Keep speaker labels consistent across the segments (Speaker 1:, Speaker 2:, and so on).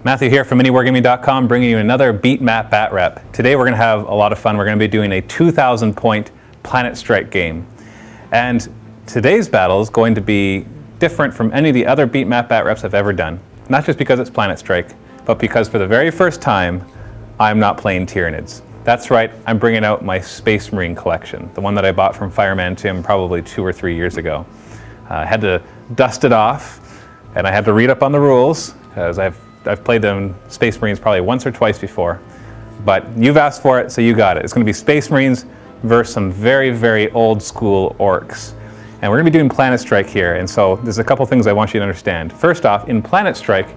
Speaker 1: Matthew here from MiniWarGaming.com, bringing you another beat map Batrep. Today we're going to have a lot of fun. We're going to be doing a 2,000 point Planetstrike game. And today's battle is going to be different from any of the other beat map Batreps I've ever done. Not just because it's Planetstrike, but because for the very first time, I'm not playing Tyranids. That's right, I'm bringing out my Space Marine collection, the one that I bought from Fireman Tim probably 2 or 3 years ago. I had to dust it off, and I had to read up on the rules, because I've played them Space Marines probably once or twice before, but you've asked for it, so you got it. It's going to be Space Marines versus some very, very old school orcs. And we're going to be doing Planetstrike here, and so there's a couple things I want you to understand. First off, in Planetstrike,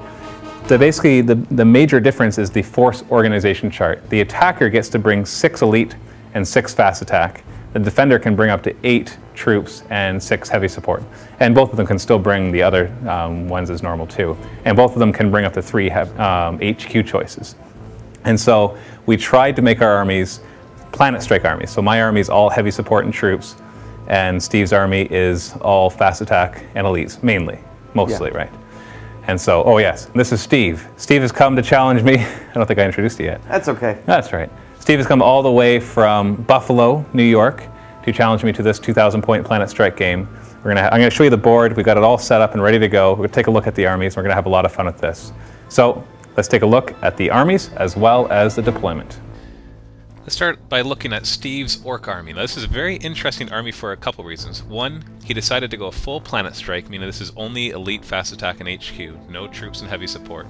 Speaker 1: basically the major difference is the force organization chart. The attacker gets to bring 6 elite and 6 fast attack. The defender can bring up to 8 troops and 6 heavy support. And both of them can still bring the other ones as normal too. And both of them can bring up to 3 HQ choices. And so we tried to make our armies Planetstrike armies. So my army is all heavy support and troops, and Steve's army is all fast attack and elites, mostly, yeah. Right? And so, oh yes, this is Steve. Steve has come to challenge me. I don't think I introduced you yet.
Speaker 2: That's okay.
Speaker 1: That's right. Steve has come all the way from Buffalo, New York, to challenge me to this 2,000 point Planetstrike game. I'm going to show you the board. We've got it all set up and ready to go. We're going to take a look at the armies. We're going to have a lot of fun with this. So let's take a look at the armies as well as the deployment.
Speaker 3: Let's start by looking at Steve's Orc army. Now, this is a very interesting army for a couple reasons. One, he decided to go full Planetstrike, meaning this is only elite fast attack and HQ, no troops and heavy support.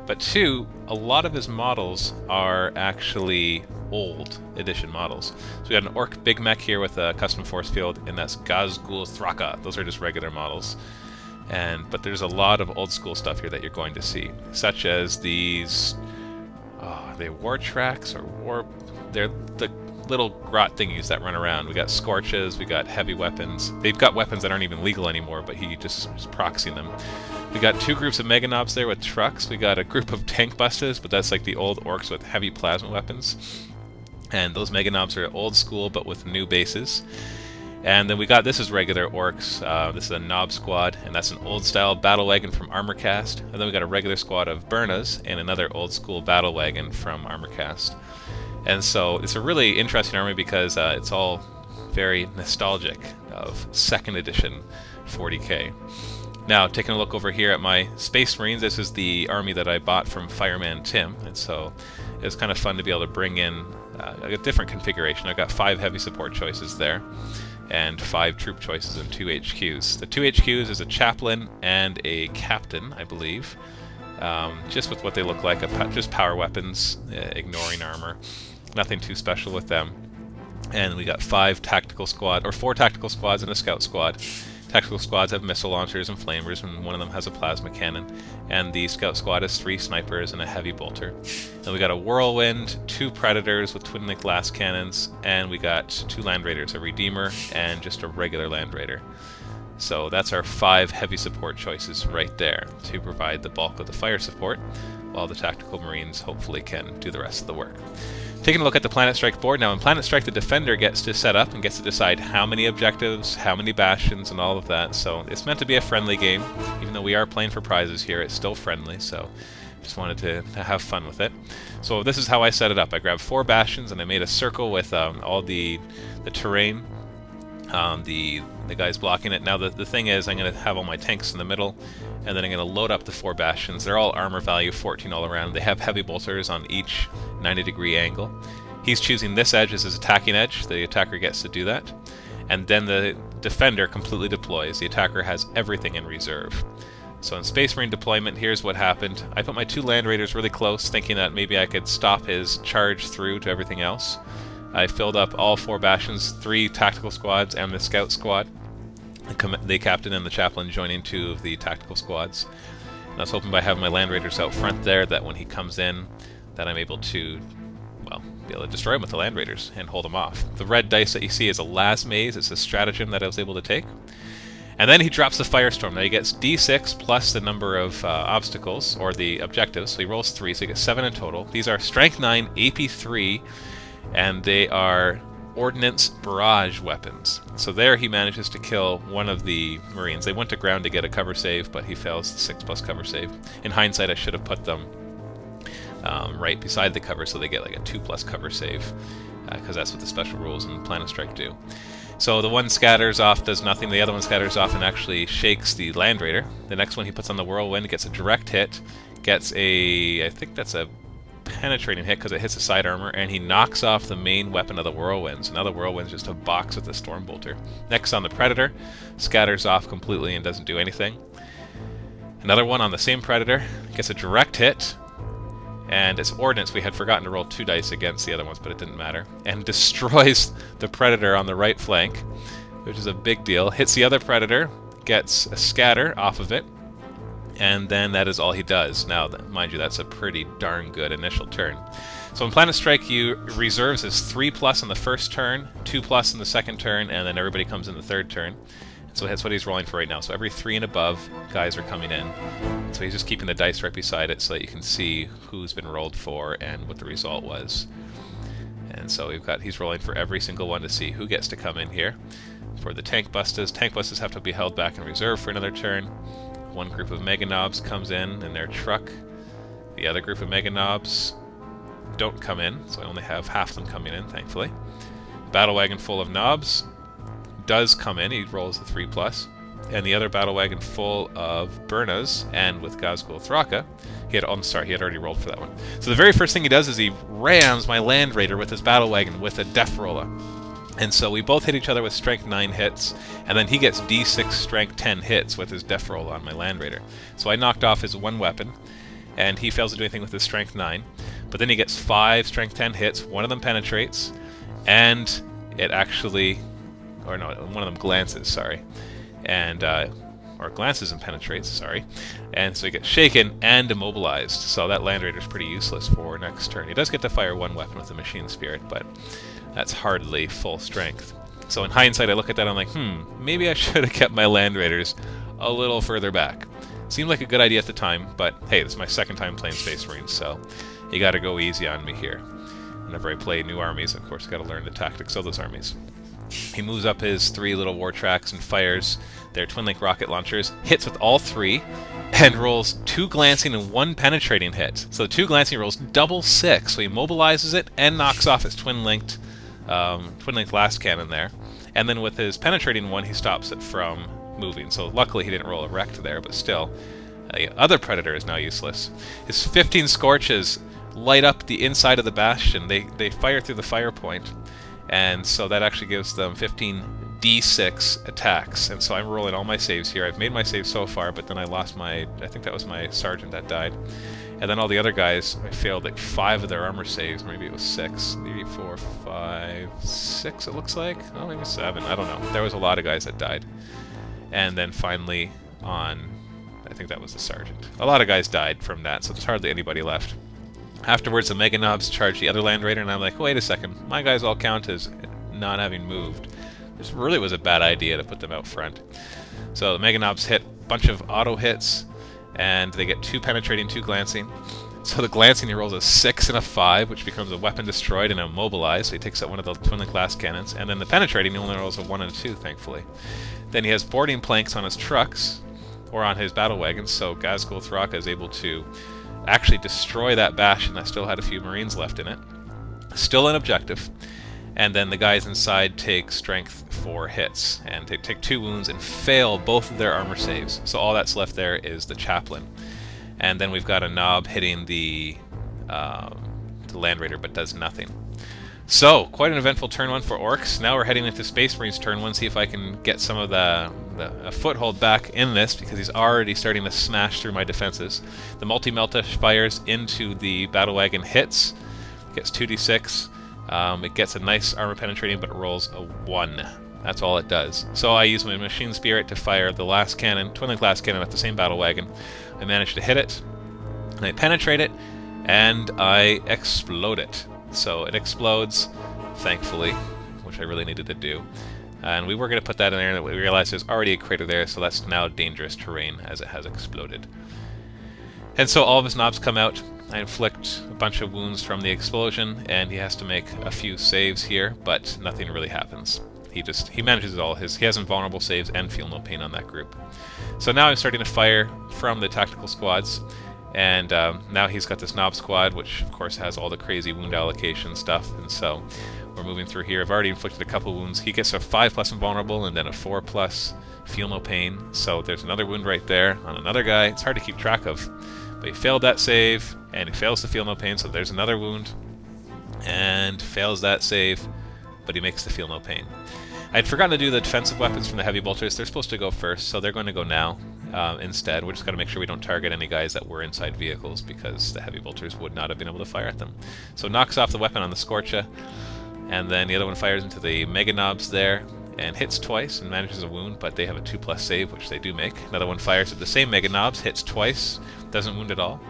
Speaker 3: But two, a lot of his models are actually old edition models. So we got an Orc Big Mech here with a custom force field, and that's Gazgul Thraka. Those are just regular models. But there's a lot of old school stuff here that you're going to see, such as these, are they war tracks or war? They're the little grot thingies that run around. We got Scorches, we got heavy weapons. They've got weapons that aren't even legal anymore, but he just is proxying them. We got 2 groups of Mega Knobs there with trucks. We got a group of Tank Busters, but that's like the old orcs with heavy plasma weapons. And those Mega Knobs are old school, but with new bases. And then we got, this is regular orcs. This is a Knob squad, and that's an old style battle wagon from Armorcast. And then we got a regular squad of Burnas and another old school battle wagon from Armorcast. And so it's a really interesting army because it's all very nostalgic of 2nd edition 40k. Now, taking a look over here at my Space Marines, this is the army that I bought from Fireman Tim, and so it was kind of fun to be able to bring in a different configuration. I've got 5 heavy support choices there, and 5 troop choices and 2 HQs. The 2 HQs is a chaplain and a captain, I believe, just with what they look like, just power weapons, ignoring armor. Nothing too special with them. And we got 4 tactical squads and a scout squad. Tactical squads have missile launchers and flamers, and one of them has a plasma cannon. And the scout squad has 3 snipers and a heavy bolter. And we got a whirlwind, 2 predators with twin link blast cannons, and we got 2 land raiders, a redeemer and just a regular land raider. So that's our 5 heavy support choices right there to provide the bulk of the fire support, while the tactical marines hopefully can do the rest of the work. Taking a look at the Planetstrike board, now in Planetstrike the defender gets to set up and gets to decide how many objectives, how many bastions, and all of that. So it's meant to be a friendly game. Even though we are playing for prizes here, it's still friendly, so just wanted to have fun with it. So this is how I set it up. I grabbed 4 bastions and I made a circle with all the terrain, the guys blocking it. Now the thing is, I'm going to have all my tanks in the middle, and then I'm going to load up the 4 bastions. They're all armor value 14 all around. They have heavy bolters on each 90-degree angle. He's choosing this edge as his attacking edge. The attacker gets to do that. And then the defender completely deploys. The attacker has everything in reserve. So in Space Marine deployment, here's what happened. I put my 2 land raiders really close, thinking that maybe I could stop his charge through to everything else. I filled up all 4 bastions, 3 tactical squads, and the scout squad. The captain and the chaplain joining 2 of the tactical squads. And I was hoping by having my land raiders out front there that when he comes in, that I'm able to, well, be able to destroy him with the land raiders and hold him off. The red dice that you see is a las maze. It's a stratagem that I was able to take. And then he drops the Firestorm. Now he gets D6 plus the number of obstacles, or the objectives, so he rolls 3, so he gets 7 in total. These are Strength 9, AP 3, and they are ordnance barrage weapons. So there he manages to kill one of the Marines. They went to ground to get a cover save, but he fails the 6+ cover save. In hindsight, I should have put them right beside the cover, so they get like a 2+ cover save, because that's what the special rules in Planetstrike do. So the one scatters off, does nothing, the other one scatters off and actually shakes the Land Raider. The next one he puts on the Whirlwind, gets a direct hit, gets a, I think that's a penetrating hit because it hits the side armor, and he knocks off the main weapon of the Whirlwinds. Now the Whirlwind's just a box with the Stormbolter. Next on the Predator, scatters off completely and doesn't do anything. Another one on the same Predator, gets a direct hit, and its Ordnance we had forgotten to roll 2 dice against the other ones, but it didn't matter, and destroys the Predator on the right flank, which is a big deal. Hits the other Predator, gets a scatter off of it, and then that is all he does. Now, mind you, that's a pretty darn good initial turn. So in Planetstrike, he reserves his 3+ on the first turn, 2+ in the second turn, and then everybody comes in the third turn. So that's what he's rolling for right now. So every 3 and above guys are coming in. So he's just keeping the dice right beside it so that you can see who's been rolled for and what the result was. And so he's rolling for every single one to see who gets to come in here. For the Tank Bustas have to be held back in reserve for another turn. One group of Mega Knobs comes in their truck. The other group of Mega Knobs don't come in, so I only have half of them coming in, thankfully. Battle Wagon full of Knobs does come in, he rolls the 3+. And the other Battle Wagon full of Burnas, and with Gazgul Thraka, he had already rolled for that one. So the very first thing he does is he rams my Land Raider with his Battle Wagon with a Death Rolla. And so we both hit each other with Strength 9 hits, and then he gets D6 Strength 10 hits with his Death Rolla on my Land Raider. So I knocked off his one weapon, and he fails to do anything with his Strength 9. But then he gets 5 Strength 10 hits, one of them penetrates, and it actually... or no, one of them glances, sorry. And, or glances and penetrates, sorry. And so he gets shaken and immobilized, so that Land Raider's pretty useless for next turn. He does get to fire one weapon with the Machine Spirit, but that's hardly full strength. So in hindsight, I look at that and I'm like, maybe I should have kept my Land Raiders a little further back. Seemed like a good idea at the time, but hey, this is my second time playing Space Marines, so you gotta go easy on me here. Whenever I play new armies, of course, I gotta learn the tactics of those armies. He moves up his 3 little war tracks and fires their twin-link rocket launchers, hits with all 3, and rolls 2 glancing and 1 penetrating hit. So the 2 glancing rolls double 6, so he mobilizes it and knocks off its twin-linked last cannon there. And then with his penetrating one, he stops it from moving. So luckily he didn't roll a wrecked there, but still, the other Predator is now useless. His 15 Scorches light up the inside of the Bastion. They fire through the fire point. And so that actually gives them 15 D6 attacks. And so I'm rolling all my saves here. I've made my saves so far, but then I lost my... I think that was my Sergeant that died. And then all the other guys, I failed like 5 of their armor saves. Maybe it was 6. 3, 4, 5, 6 it looks like. Oh, maybe 7. I don't know. There was a lot of guys that died. And then finally on... I think that was the Sergeant. A lot of guys died from that, so there's hardly anybody left. Afterwards, the Mega Knobs charge the other Land Raider, and I'm like, wait a second, my guys all count as not having moved. This really was a bad idea to put them out front. So the Mega Knobs hit a bunch of auto hits, and they get 2 penetrating, 2 glancing. So the glancing, he rolls a 6 and a 5, which becomes a weapon destroyed and immobilized, so he takes out one of the twin-link last cannons. And then the penetrating, he only rolls a 1 and a 2, thankfully. Then he has boarding planks on his trucks, or on his battle wagons, so Gazgul Thraka is able to actually destroy that Bastion that still had a few Marines left in it. Still an objective. And then the guys inside take Strength 4 hits, and they take 2 wounds and fail both of their armor saves. So all that's left there is the Chaplain. And then we've got a Knob hitting the Land Raider, but does nothing. So, quite an eventful turn 1 for Orks. Now we're heading into Space Marines turn 1, see if I can get some of a foothold back in this, because he's already starting to smash through my defenses. The Multi-Melta fires into the Battle Wagon, hits, gets 2d6. It gets a nice armor penetrating, but it rolls a 1. That's all it does. So I use my Machine Spirit to fire the last cannon, twin-link last cannon at the same Battle Wagon. I manage to hit it, and I penetrate it, and I explode it. So it explodes, thankfully, which I really needed to do. And we were going to put that in there, and we realized there's already a crater there, so that's now dangerous terrain as it has exploded. And so all of his knobs come out. I inflict a bunch of wounds from the explosion, and he has to make a few saves here, but nothing really happens. He manages all his... He has invulnerable saves and feel no pain on that group. So now I'm starting to fire from the tactical squads, And now he's got this Knob Squad, which of course has all the crazy wound allocation stuff, and so we're moving through here. I've already inflicted a couple wounds. He gets a 5+ invulnerable and then a 4+ feel no pain, so there's another wound right there on another guy. It's hard to keep track of, but he failed that save, and he fails to feel no pain, so there's another wound, and fails that save, but he makes the feel no pain. I'd forgotten to do the defensive weapons from the heavy bolters. They're supposed to go first, so they're going to go now instead. We're just going to make sure we don't target any guys that were inside vehicles, because the heavy bolters would not have been able to fire at them. So knocks off the weapon on the Scorcha, and then the other one fires into the Mega Knobs there, and hits twice and manages a wound, but they have a 2+ save, which they do make. Another one fires at the same Mega Knobs, hits twice, doesn't wound at all.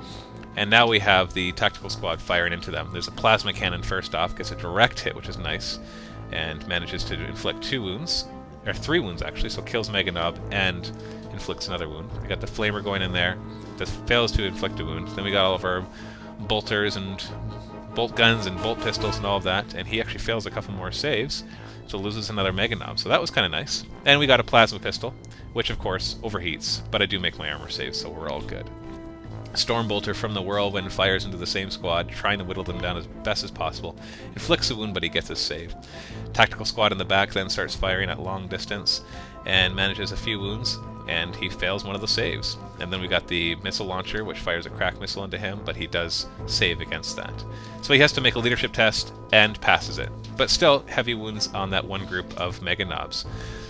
Speaker 3: And now we have the Tactical Squad firing into them. There's a Plasma Cannon first off, gets a direct hit, which is nice, and manages to inflict 2 wounds, or 3 wounds actually, so kills Mega Knob and inflicts another wound. We got the Flamer going in there, just fails to inflict a wound. Then we got all of our bolters and bolt guns and bolt pistols and all of that, and he actually fails a couple more saves, so loses another Mega Knob, so that was kind of nice. And we got a Plasma Pistol, which of course overheats, but I do make my armor save, so we're all good. Stormbolter from the Whirlwind fires into the same squad, trying to whittle them down as best as possible. Inflicts a wound, but he gets his save. Tactical Squad in the back then starts firing at long distance and manages a few wounds, and he fails one of the saves. And then we got the Missile Launcher, which fires a crack missile into him, but he does save against that. So he has to make a leadership test and passes it. But still, heavy wounds on that one group of Mega Knobs.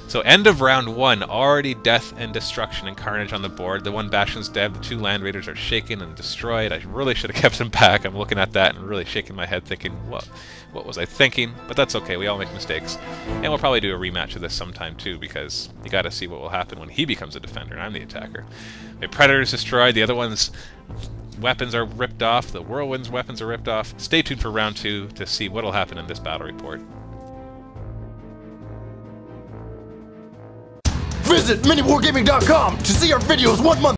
Speaker 3: So end of round 1, already death and destruction and carnage on the board. The one Bastion's dead, the 2 Land Raiders are shaken and destroyed. I really should have kept them back. I'm looking at that and really shaking my head thinking, what was I thinking? But that's okay, we all make mistakes. And we'll probably do a rematch of this sometime too, because you gotta see what will happen when he becomes a defender and I'm the attacker. The Predator's destroyed, the other one's weapons are ripped off, the Whirlwind's weapons are ripped off. Stay tuned for round 2 to see what will happen in this battle report.
Speaker 2: Visit MiniWarGaming.com to see our videos 1 month